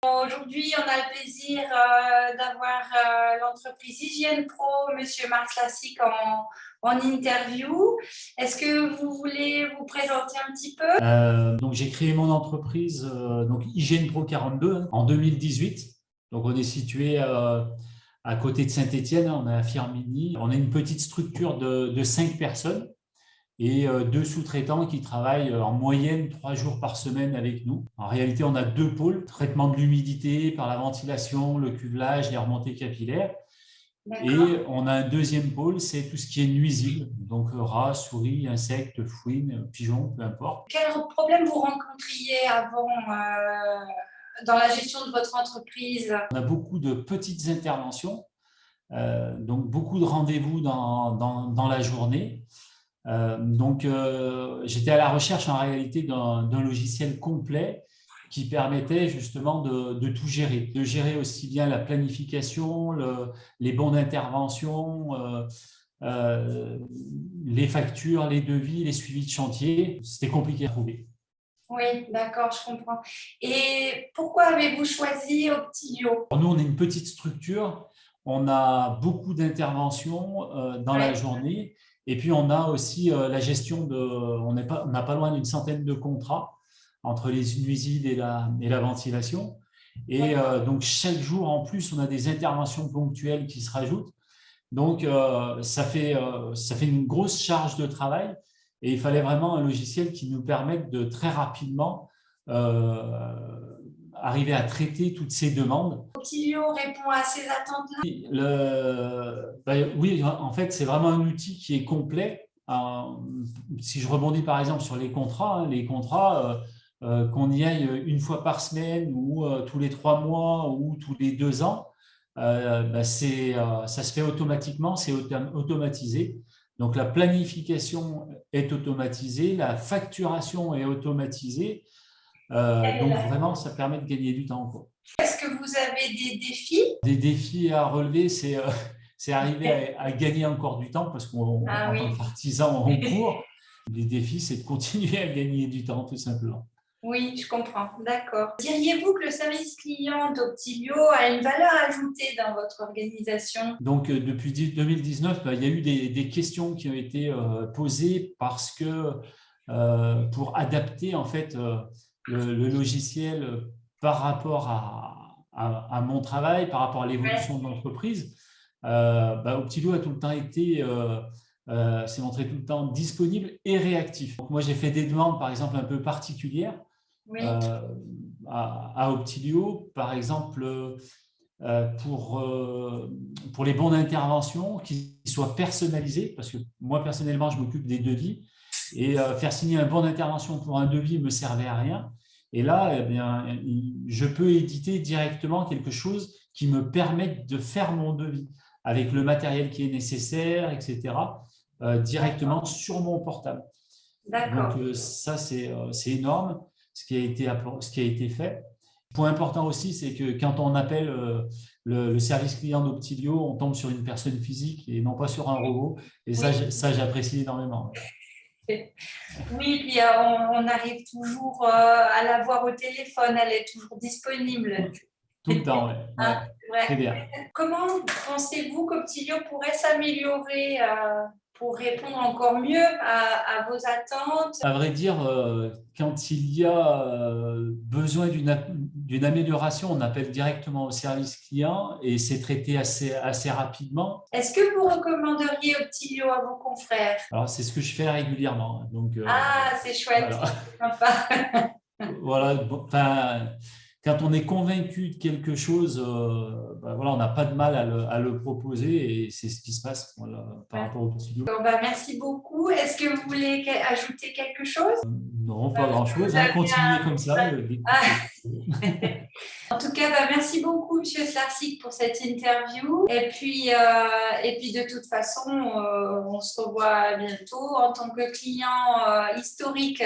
Aujourd'hui, on a le plaisir d'avoir l'entreprise Hygiène Pro, Monsieur Marc Lassique, en interview. Est-ce que vous voulez vous présenter un petit peu? Donc j'ai créé mon entreprise donc Hygiène Pro 42 en 2018. Donc on est situé à côté de Saint-Étienne, on est à Firminy. On est une petite structure de 5 personnes et 2 sous-traitants qui travaillent en moyenne 3 jours par semaine avec nous. En réalité, on a 2 pôles, traitement de l'humidité par la ventilation, le cuvelage, les remontées capillaires. Et on a un deuxième pôle, c'est tout ce qui est nuisible, donc rats, souris, insectes, fouines, pigeons, peu importe. Quel problème vous rencontriez avant dans la gestion de votre entreprise? On a beaucoup de petites interventions, donc beaucoup de rendez-vous dans la journée. J'étais à la recherche en réalité d'un logiciel complet qui permettait justement de tout gérer, de gérer aussi bien la planification, les bons d'intervention, les factures, les devis, les suivis de chantier. C'était compliqué à trouver. Oui, d'accord, je comprends. Et pourquoi avez-vous choisi Optilio? Nous, on est une petite structure, on a beaucoup d'interventions dans la journée, et puis on a aussi la gestion on n'a pas loin d'une centaine de contrats entre les nuisibles et la ventilation. Et donc, chaque jour, en plus, on a des interventions ponctuelles qui se rajoutent. Donc, ça fait une grosse charge de travail et il fallait vraiment un logiciel qui nous permette de très rapidement arriver à traiter toutes ces demandes. Optilio répond à ces attentes-là? Oui, en fait, c'est vraiment un outil qui est complet. Si je rebondis par exemple sur les contrats, qu'on y aille une fois par semaine ou tous les 3 mois ou tous les 2 ans, ça se fait automatiquement, c'est automatisé. Donc la planification est automatisée, la facturation est automatisée. Donc vraiment, ça permet de gagner du temps, quoi. Est-ce que vous avez des défis? Des défis à relever, c'est arriver à gagner encore du temps parce qu'en tant qu'artisan, on court. Les défis, c'est de continuer à gagner du temps, tout simplement. Oui, je comprends, d'accord. Diriez-vous que le service client d'Optilio a une valeur ajoutée dans votre organisation? Donc, depuis 2019, il y a eu des questions qui ont été posées parce que pour adapter en fait le logiciel par rapport à mon travail, par rapport à l'évolution de l'entreprise, Optilio a tout le temps été s'est montré tout le temps disponible et réactif. Donc, moi, j'ai fait des demandes, par exemple, un peu particulières à Optilio, par exemple, pour les bons d'intervention qui soient personnalisés, parce que moi, personnellement, je m'occupe des devis, et faire signer un bon d'intervention pour un devis ne me servait à rien. Et là, eh bien, je peux éditer directement quelque chose qui me permette de faire mon devis avec le matériel qui est nécessaire, etc., directement sur mon portable. Donc ça, c'est énorme ce qui a été fait. Point important aussi, c'est que quand on appelle le service client d'Optilio, on tombe sur une personne physique et non pas sur un robot. Et ça j'apprécie énormément. Oui, puis on arrive toujours à la voir au téléphone, elle est toujours disponible. Tout le temps, oui. Très bien. Comment pensez-vous qu'Optilio pourrait s'améliorer pour répondre encore mieux à vos attentes? À vrai dire, quand il y a besoin d'une amélioration, on appelle directement au service client et c'est traité assez rapidement. Est-ce que vous recommanderiez Optilio à vos confrères? Alors, c'est ce que je fais régulièrement. Donc, c'est chouette, voilà. c'est sympa. Voilà, quand on est convaincu de quelque chose, on n'a pas de mal à le proposer et c'est ce qui se passe par rapport au Optilio. Merci beaucoup. Est-ce que vous voulez ajouter quelque chose? Non, pas grand-chose. Continuez comme ça. En tout cas, merci beaucoup, Monsieur Slarsik, pour cette interview. Et puis de toute façon, on se revoit bientôt en tant que client historique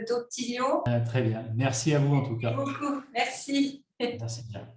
d'Optilio. Très bien. Merci à vous en tout cas. Merci beaucoup. Merci. Merci bien.